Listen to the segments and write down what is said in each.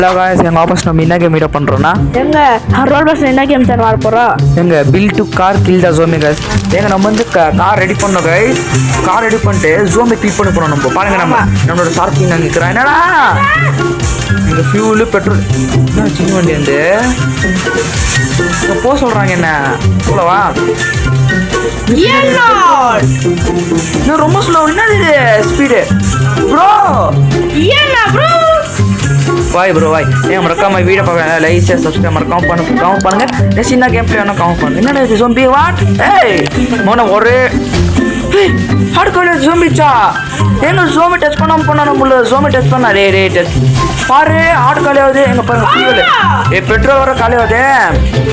Hello guys எங்க office நம்ம என்ன கேம் மீட் பண்றோம்னா எங்க ரோல் பஸ் என்ன கேம் தான் வர போறோம் எங்க build car kill the zombie guys எங்க நம்ம வந்து கார் ரெடி பண்ணோம் गाइस கார் ரெடி பண்ணிட்டு ஜோம்பி கில் பண்ண போறோம் நம்ம பாருங்க நம்மளோட ஷார்க்கிங் அங்க நிக்குறான் என்னடா இங்க ஃபியூல் பெட்ரோல் என்ன சின்ன வண்டி வந்து போ சொல்றாங்க என்ன போலவா நான் ரொம்ப ஸ்லோ என்ன இது ஸ்பீடு ப்ரோ ஏன்னா ப்ரோ வாய் ப்ரோ வாய் ஏன் மறக்காம வீடியோ பார்க்க லைக் ஷேர் சப்ஸ்கிரைப் மறக்காம பண்ணுங்க நெக்ஸ்ட் என்ன கேம் பிளே வேணா கமெண்ட் பண்ணுங்க என்னடா இது ஜோம்பி வாட் ஏய் மோன ஒரு ஹார்ட் கோல் ஜோம்பிச்சா எங்க ஜோம்பி டச் பண்ணாம போனா நம்மள ஜோம்பி டச் பண்ணா ரே டச் பாரு ஹார்ட் காலி ஆகுது எங்க பாருங்க ஃபியூல் பெட்ரோல் வர காலி ஆகுது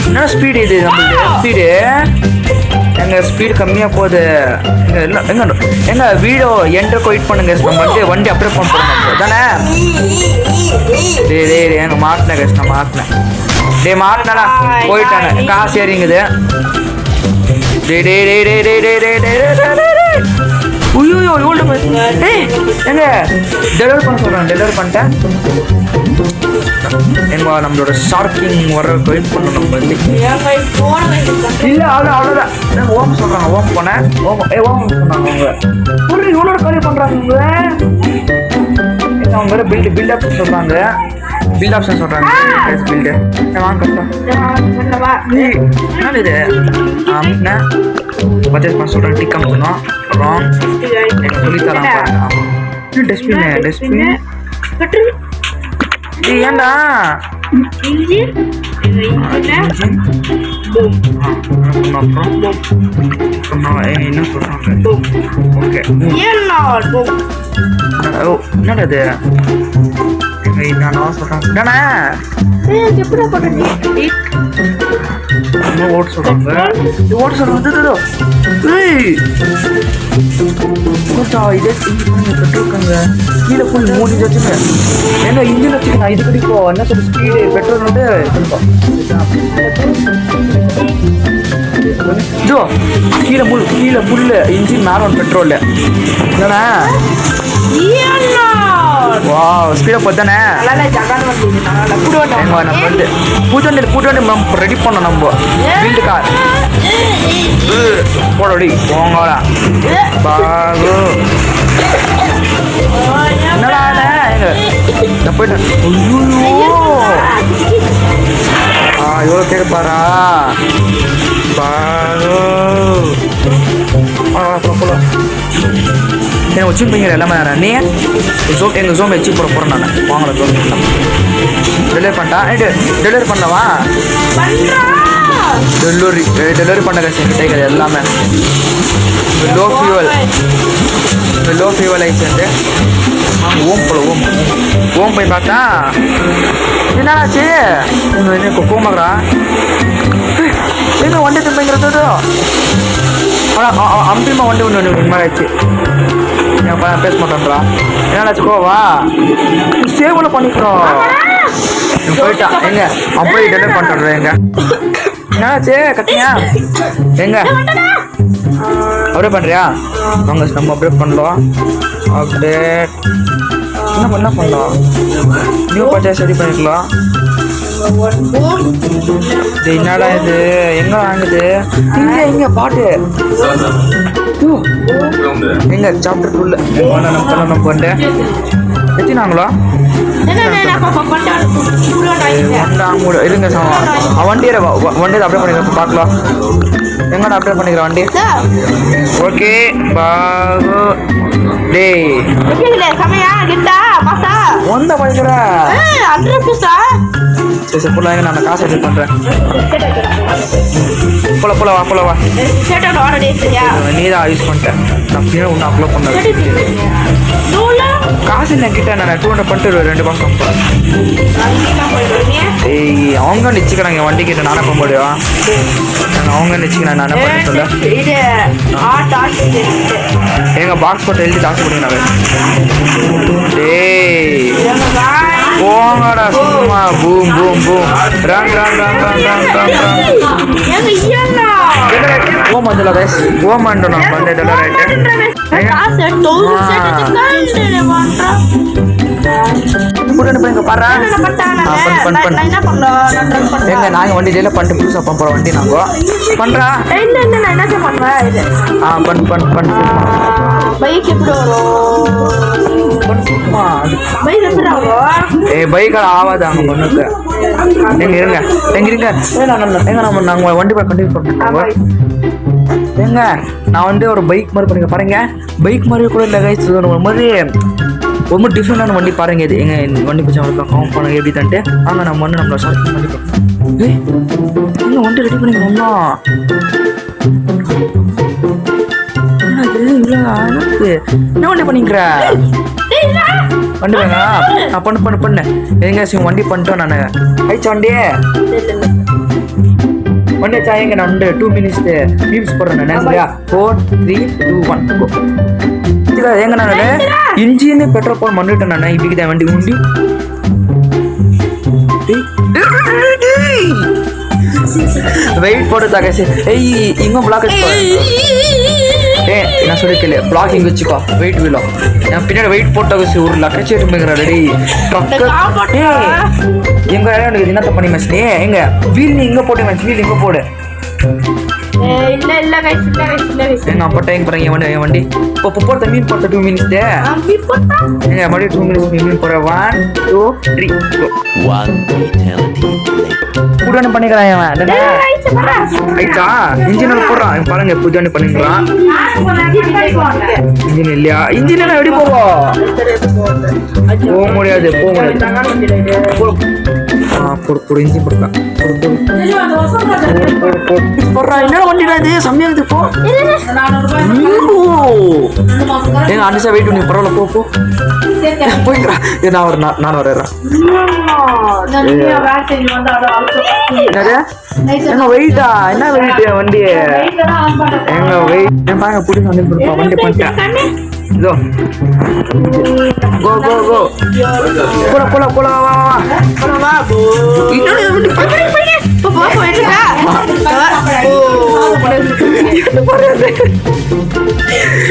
என்ன ஸ்பீடு இது நம்மளுக்கு ஸ்பீடு எங்க ஸ்பீடு கம்மியா போகுது எங்க வீடியோ என்ட்ருக்கு வெயிட் பண்ணுங்க நம்ம வண்டி அப்டேட் பண்ண போறோம் தானே டேய் எங்க மாட்டினேன் கேஸ் நான் மாட்டினேன் டேய் மாட்டினா போயிட்டானே காசு ஏறிங்குது ஐயோ இவ்வளோ டேய் எங்க டெலிவரி பண்ண சொல்கிறேன் டெலிவரி பண்ணிட்டேன் எங்க நம்மளோட ஷார்க்கிங் வர வெயிட் பண்ணணும் நம்ம வந்து இல்லை அவ்வளோதான் ஓம் சொல்கிறாங்க ஓம் போனேன் ஓம் சொன்னாங்க அவங்க ஒரு இவ்வளோ காலி பண்ணுறாங்க அவங்க வேறு பில்ட் ஆப்ஷன் சொல்கிறாங்க பில்ட் ஆப்ஷன் சொல்கிறாங்க பில்டு வாங்க என்ன இது ஆமாண்ணே பர்ச்சேஸ் பண்ண சொல்கிறேன் டிக் அமுக்கணும் அப்புறம் எனக்கு சொல்லித்தரான் பாருங்க டஸ்ட்பின் ஏண்டா என்ன சொல்றாங்க ஓகே என்னடா இது நான் சொல்றேன் ஓட்டு சொல்றாங்க இதே பெட்ரோல்காங்க கீழே ஃபுல் மூடி வச்சுங்க ஏன்னா இன்ஜின் வச்சுக்கணும் இது கிடைக்கும் என்ன சொல்ற ஸ்பீடு பெட்ரோல் வந்து இதோ கீழே ஃபுல்லு இன்ஜின் மேரோன் பெட்ரோல் என்னண்ணா வா ஸ்பீடாக போதானே நம்ம வந்து புது வண்டி நம்ம ரெடி பண்ணோம் நம்ம பில்டு கார் போடடி போங்கடா பாகு என்னடா நான் போயிட்டேன் எவ்வளோ கேட்பாரா பாகு போகலாம் எனக்கு வச்சு போய்ங்கிற எல்லாமே நீ எங்கள் ஜோம் வச்சு போகிறேன் நான் வாங்கல ஜோம் டெலிவரி பண்ணிட்டேன் டெலிவரி பண்ணவா டெலிவரி பண்ண கஷ்டம் என்கிட்ட எல்லாமே லோ ஃபியூவல் ஆயிடுச்சு ஓம் போல ஓம் போய் பார்த்தா என்னாச்சு எனக்கு கோமாக்குறா எங்க வண்டி திரும்பிங்கிறது அம்பிமா வண்டி ஒன்று மாதிரி ஆச்சு பேச மாட்டேன்றா என்னாச்சு கோவா சேவில் பண்ணிக்கிறோம் போயிட்டா எங்க போய் டெலிவரி பண்ணுறேன் எங்க என்னாச்சு கத்தியா எங்க அப்படியே பண்ணுறியா வாங்க நம்ம அப்டேட் பண்ணலாம் அப்டேட் என்ன பண்ணலாம் நியூ பர்ச்சேஸ் ரெடி பண்ணிக்கலாம் என்னடா இது எங்க வாங்குது எங்க பாட்டு எங்க சாப்டர் 2ல நம்ம பண்ண எத்தினாங்களா இருங்க வண்டியை அப்டேட் பண்ணிக்கிறேன் பார்க்கலாம் எங்கடா அப்டேட் பண்ணிக்கிறேன் வண்டி ஓகே பாகு டேய் ஒந்த படிக்கிற சரி போல நான் காசு எடுத்து பண்ணுறேன் போல வா நீ தான் யூஸ் பண்ணிட்டேன் நான் பின்னாடி ஒன்று அப்லோட் பண்ணேன் காசு இல்லை கிட்ட நான் 200 பண்ணிட்டு 2 மாதம் ஏய் அவங்க நிச்சுக்கிறாங்க வண்டி கிட்ட நானே போக முடியும் அவங்க நிச்சுக்கிறேன் நான் என்ன பண்ண சொல்ல எங்க பாக்ஸ் போட்டு எழுதி காசு கொடுங்க டேய் போங்கடா சும்மா பூம் ரன் ஓம் வந்துல गाइस ஓம் ஆண்டோ நான் ಬಂದೆ ಡಾಲರ್ ಐತೆ கூட்டிட்டு போய் இங்க பாரு என்ன பண்ணிட்டாங்க ஆ, பண்ணு, பண்ணு, நான் என்ன பண்ணலாம் நான் ட்ரை பண்ணேன் எங்க நாங்க வண்டி டெய்லியும் பண்ணிட்டு புதுசா போறோம் வண்டி நாங்க பண்றா இல்ல இல்ல நான் என்ன பண்ணுவேன் இது ஆ பண்ணு பைக் எப்படி வரும் சும்மா பைக் எப்படி வரும் பைக்கால ஆவாது அங்க பொண்ணுக்கு எங்க இருங்க நாங்க வண்டி கண்டினியூ பண்ணுறோம் ஏங்க நான் வந்து ஒரு பைக் மாதிரி பண்ணுங்க பாருங்க பைக் மாதிரி கூட இல்லை கைஸ் ஒரு மாதிரி ரொம்ப டிஃப்ரெண்டான வண்டி பாருங்க இது எங்க வண்டி பிடிச்ச கவுண்ட் பண்ணுங்க எப்படி தந்துட்டு ஆனா நம்ம வந்து நம்மள ஷார்ட் பண்ணி பார்ப்போம் வண்டி ரெடி பண்ணிக்கணும்னா என்ன வண்டி பண்ணிக்கிற வண்டி வேணா நான் பண்ணு எங்க வண்டி பண்ணிட்டோம் நான் ஆயிடுச்சு வண்டி ஆச்சா எங்க நான் வந்து 2 minutes மீம்ஸ் போடுறேன் நான் சரியா 4 3 2 1 எங்க நான் இன்ஜின் பெட்ரோல் போன் பண்ணிட்டேன் நான் இப்படி தான் வண்டி உண்டி வெயிட் போட்டு தகசி ஏய் இங்க பிளாக் நான் சொல்லிக்கல பிளாக்கிங் வச்சுக்கோ வெயிட் வீலோ நான் பின்னாடி வெயிட் போட்டாக ஒரு லக்கச்சி எடுப்புங்கிற ரெடி எங்க எனக்கு என்னத்த பண்ணி மச்சி எங்க வீல் நீ இங்க போட்டு மச்சி வீல் இங்க போடு இல்ல இல்ல கைஸ் இல்ல கைஸ் இல்ல கைஸ் எங்க அப்பா டைம் போறீங்க என் வண்டி இப்போ போறத மீன் போட்ட 2 minutes எங்க மறுபடி 2 minutes மீன் போற 1 2 3 One eternity later. புதுவண்டி பண்ணிக்கிறான் ரைட்டா இன்ஜின் போடுறான் பாருங்க புதுவண்டி பண்ணிக்கிறான் இன்ஜின் இல்லையா இன்ஜின் எல்லாம் எப்படி போவோம் போக முடியாது போடு இன்ஜின் போடுறான் போடுறான் என்ன வண்டிடா இது செம்மையா இருக்குது போ ஏங்க அனுசா வெயிட் பண்ணி பரவாயில்ல போ போய்க்கிறா நான் வரேன் எங்க வெயிட்டா என்ன வெயிட் வண்டி எங்க வெயிட் பாருங்க புடிச்சு வண்டி கொடுப்பா வண்டி பண்ணிட்டேன் இதோ கோ கோ கோ போல வா இன்னொரு வண்டி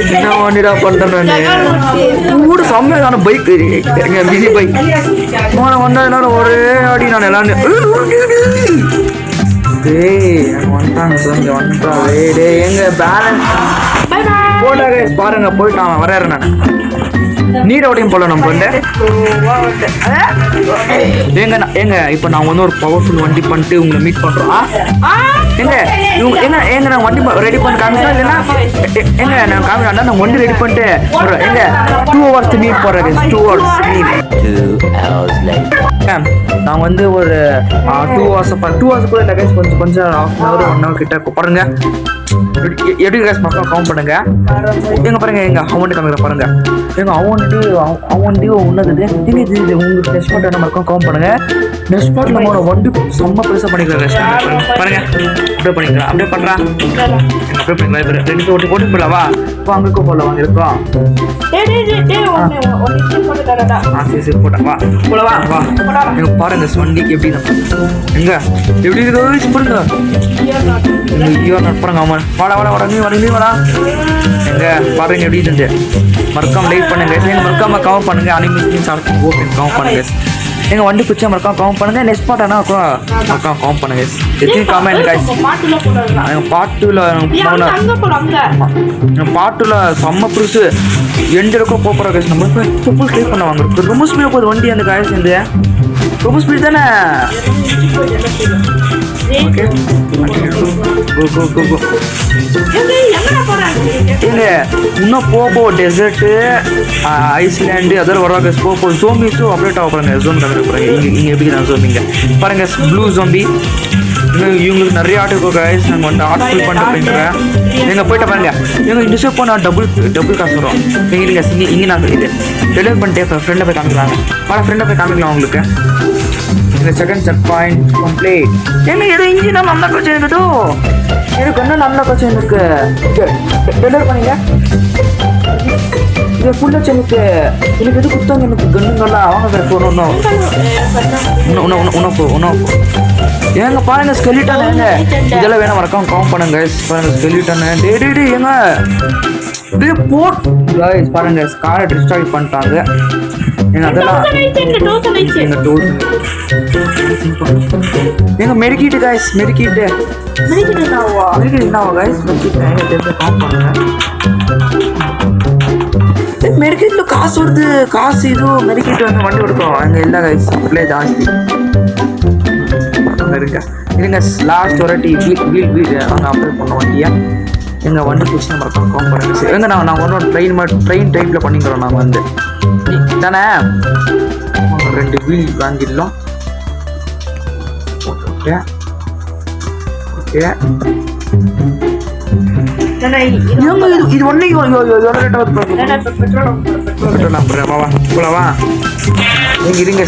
என்ன வண்டிடா பண்றேன் கூட செம்மையான பைக் எங்க மினி பைக் வந்தா என்னோட ஒரே அடி நான் எல்லாரும் எங்க பேலன்ஸ் பாருங்க போயிட்டு நான் வரேன் நான் நீரோடையும் போல நம்ம வந்து ஏங்க இப்போ நான் வந்து ஒரு பவர்ஃபுல் வண்டி பண்ணிட்டு உங்களை மீட் பண்றோம் எங்க நான் வண்டி ரெடி பண்ணி காமிச்சா இல்லைன்னா எங்க நான் காமிச்சா நான் வண்டி ரெடி பண்ணிட்டு எங்க 2 hours மீட் போடுறேன் 2 hours மீட் 2 hours later. நான் வந்து ஒரு 2 hours கூட இல்லை கைஸ் கொஞ்சம் ½ hour 1 hour கிட்ட பாருங்க எப்படி கைஸ் மக்கள் கவுண்ட் பண்ணுங்க எங்க பாருங்க எங்க அமௌண்ட் காமிக்கிற பாருங்க எங்க அமௌண்ட் உன்னது இது உங்களுக்கு நெக்ஸ்ட் ஸ்பாட் நம்ம கவுண்ட் பண்ணுங்க நெக்ஸ்ட் ஸ்பாட் நம்ம ஒரு வண்டி செம்ம பெருசாக பண்ணிக்கலாம் பாருங்க அப்படியே பண்ணிக்கலாம் அப்படியே பண்றான் அப்படியே பண்ணிக்கலாம் ரெண்டு ஓட்டி போடலாவா இப்போ அங்கே போடலாம் வாங்க இருக்கோம் சரி போட்டா வா எங்க பாருங்க வண்டிக்கு எப்படி எங்க எப்படி இருக்குது பாருங்க ஐயோ பாருங்க ஆமா வாடா நீ வாடா எங்க பாருங்க எப்படி இருந்து மறக்காம லைக் பண்ணுங்க எங்க மறக்காம கவுண்ட் பண்ணுங்க அனிமேஷன் சாப்பிட்டு ஓகே கவுண்ட் பண்ணுங்க எங்க வண்டி பிடிச்சா மறக்காம கவுண்ட் பண்ணுங்க நெக்ஸ்ட் பார்ட் ஆனா மறக்காம கவுண்ட் பண்ணுங்க எத்தனை கமெண்ட் கைஸ் எங்க பாட்டுல செம்ம புதுசு எண்டிருக்கோ போகிற கைஸ் நம்ம ஃபுல் ட்ரை பண்ண வாங்க ரொம்ப ஸ்பீடாக போகுது வண்டி அந்த காய்ஸ் வந்து ரொம்ப ஸ்பீட் தானே ஓகே கோ ஏங்க இன்னும் போகோ டெசர்ட்டு ஐஸ்லேண்டு அதெல்லாம் வராங்க போகோ ஜோம்பிஸும் அப்டேட் ஆக போகிறாங்க ஜோன் கலர் போகிறாங்க இங்கே எப்படி நான் ஜோம்பிங்க பாருங்க ப்ளூ ஜோம்பி இன்னும் இவங்களுக்கு நிறைய ஆட்டோ இருக்கோ கைஸ் நாங்கள் வந்து ஆர்ட் ஃபுல் பண்ணிட்டு போய்க்கிறேன் நீங்கள் போயிட்டு பாருங்க எங்கள் இந்த ஷோ போனால் டபுள் காசு வரும் எங்களுக்கு இங்கே நான் இது டெலிவரி பண்ணிட்டு ஃப்ரெண்டை போய் காமிக்கலாங்க ஃப்ரெண்டை போய் காமிக்கலாம் உங்களுக்கு இந்த செகண்ட் செக் பாயிண்ட் கம்ப்ளீட் ஏன்னா ஏதோ இன்ஜின் நல்லா கொஞ்சம் இருக்குதோ எனக்கு இன்னும் நல்லா கொஞ்சம் இருக்கு டெலிவரி பண்ணிங்க இது ஃபுல்லாக எனக்கு எது கொடுத்தாங்க எனக்கு கண்ணுங்களா அவங்க வேறு ஃபோன் ஒன்றும் ஏங்க பாருங்க ஸ்கெலிட்டன் ஏங்க இதெல்லாம் வேணா மறக்காம கவுண்ட் பண்ணுங்க பாருங்க ஸ்கெலிட்டன் டே ஏங்க இதே போட் கைஸ் பாருங்க காரை டிஸ்ட்ராய் பண்ணிட்டாங்க எங்க அதெல்லாம் எங்க டோஸ் எங்க மெடிக்கிட்டு கைஸ் மெடிக்கிட்டு என்னவா கைஸ் மெடிக்கிட்டு காம் பண்ணுங்க மெடிக்கிட்ல காசு வருது காசு இதுவும் மெடிக்கிட்டு வந்து வண்டி கொடுக்கும் அங்கே இல்லை கைஸ் பிள்ளை ஜாஸ்தி இருங்க இருங்க லாஸ்ட் ஒரு வீல் அங்கே அப்ளை பண்ண வண்டியா எங்கள் வண்டி பிடிச்சி நம்ம காம் பண்ணுங்க சரி எங்க நான் ஒன்றும் ட்ரெயின் டைப்பில் பண்ணிக்கிறோம் நாங்கள் வந்து தானே 2 வீல் வாங்கிடலாம் ஓகே ஓகே இது ஒன்று வா நீங்கள் இருங்க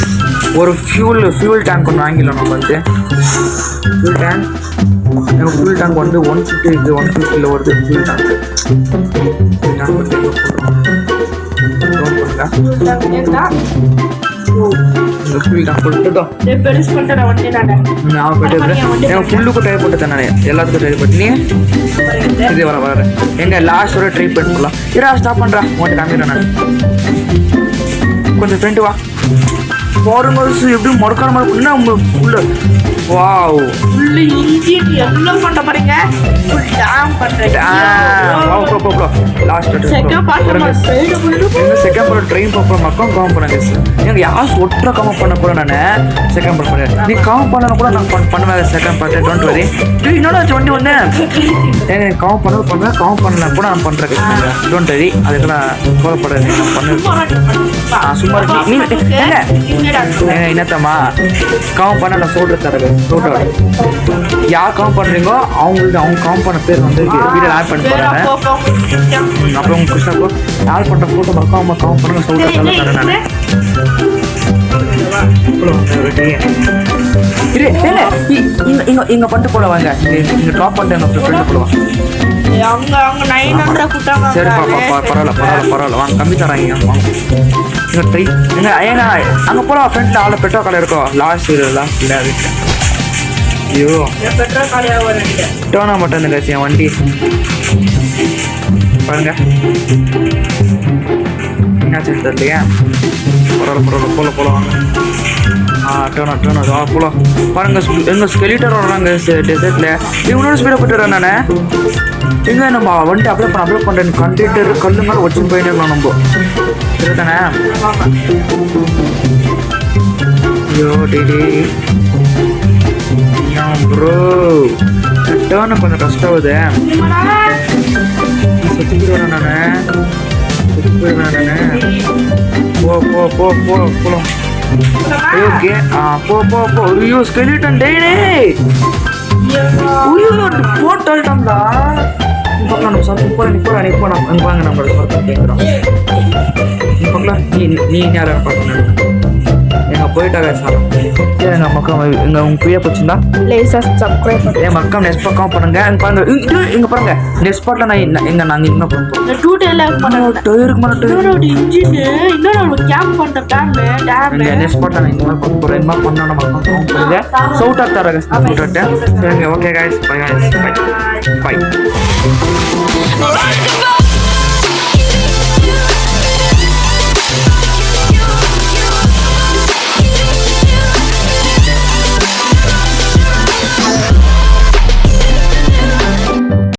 ஒரு ஃபியூல் டேங்க் ஒன்று வாங்கிடலாம் நம்ம வந்து ஃபியூல் டேங்க் எனக்கு ஃபியூல் டேங்க் வந்து 150 இது 150 வருது ஃபியூல் டேங்க் வந்து ஃபுல்லுக்கும் டயர் போட்டு தானே எல்லாத்துக்கும் டயர் போட்டு நீ இது வர எங்க லாஸ்ட் ஒரு ட்ரை பண்ணலாம் இரா ஸ்டாப் பண்றா உன்கிட்ட காமிக்கிறேன் நான் கொஞ்சம் ஃப்ரெண்டு வா பாருங்க எப்படி மறுக்கான மறுப்புன்னா உங்க ஃபுல்லு வாவ் ஃபுல்லு இன்ஜின் எல்லாம் பண்ண போறீங்க ஃபுல் டேம் பண்றீங்க லாஸ்ட் செகண்ட் பார்ட் ட்ரெயின் பார்ப்போம் மக்கள் காம் பண்ணாங்க எனக்கு யார் ஒற்றை காம் பண்ண கூட நான் செகண்ட் பார்ட் பண்ணேன் நீ காம் பண்ண கூட நான் பண்ணுவேன் செகண்ட் பார்ட் டோன்ட் வரி இன்னொரு வண்டி ஒன்று எனக்கு காம் பண்ணுவேன் காம் பண்ணலாம் கூட நான் பண்ணுறேன் டோன்ட் வரி அதுக்கெல்லாம் கோவப்படாது நான் பண்ணுவேன் சும்மா என்னத்தம்மா காம் பண்ண நான் சொல்றது தரேன் சொல்கிறேன் யார் காம் பண்ணுறீங்களோ அவங்களுக்கு அவங்க காம் பண்ண பேர் வந்து வீடியோ ஆட் பண்ணி போகிறாங்க அப்புறம் உங்க கிருஷ்ணாப்போ யார் பண்ணுற ஃபோட்டோ மறக்காம காம் பண்ண சொல்கிறேன் தரேன் நான் இங்க பண்ணிட்டு போல வாங்க இங்க ட்ராப் பண்ணிட்டு எங்க ஃப்ரெண்ட் போடுவாங்க சரி பரவாயில்ல வாங்க கம்மி தராங்க வாங்க இங்க ட்ரை எங்க ஏங்க அங்க போல ஃப்ரெண்ட்ல ஆள பெட்ரோல் கடை இருக்கும் லாஸ்ட் இல்லை ஐயோ டோனா மட்டும் இந்த என் வண்டி பாருங்க என்னாச்சு தெரியலையா பரவாயில்ல போல வாங்க டோனா போலாம் பாருங்க எங்க ஸ்கெலிட்டர் வர்றாங்க டெசர்ட்ல இவனோட ஸ்பீடை போட்டுறேன் நான் எங்க நம்ம வண்டி அப்ளை பண்ணுறேன் கண்டக்டர் கல்லு மேலே வச்சுன்னு போயிட்டே இருக்கலாம் நம்ம சரிதானே ஐயோ டேடி ப்ரோ டேர்னு கொஞ்சம் கஷ்டாகுது செத்து போயிடுவேன் நான் போலாம் ஓகே போ ஐயோ ஸ்கெலிட்டன் டேய் ஐயோ போட்டல்டம்டா பக்கம் நம்ம சார் இப்போ நான் வாங்க நம்மளோட சார் கேட்குறோம் பக்கம் நீ யாரும் பார்க்கணும் எங்க போயிட்டாங்க சார் சரி எங்கள் மக்கள் எங்கள் உங்கள் பிரியா போச்சுருந்தா என் மக்கள் நெக்ஸ்ட் பக்கம் பண்ணுங்க அங்கே பாருங்க இங்கே பாருங்க நெக்ஸ்ட் ஸ்பாட்டில் நான் நாங்கள் என்ன பண்ணுறோம் டயருக்கு மேலே நெக்ஸ்ட் ஸ்பாட்டில் நான் இந்த மாதிரி பண்ண போகிறேன் இந்த மாதிரி பண்ணோம் மக்கள் பண்ணுங்க சவுட்டாக தராங்க சவுட்டாக சரிங்க okay guys bye guys bye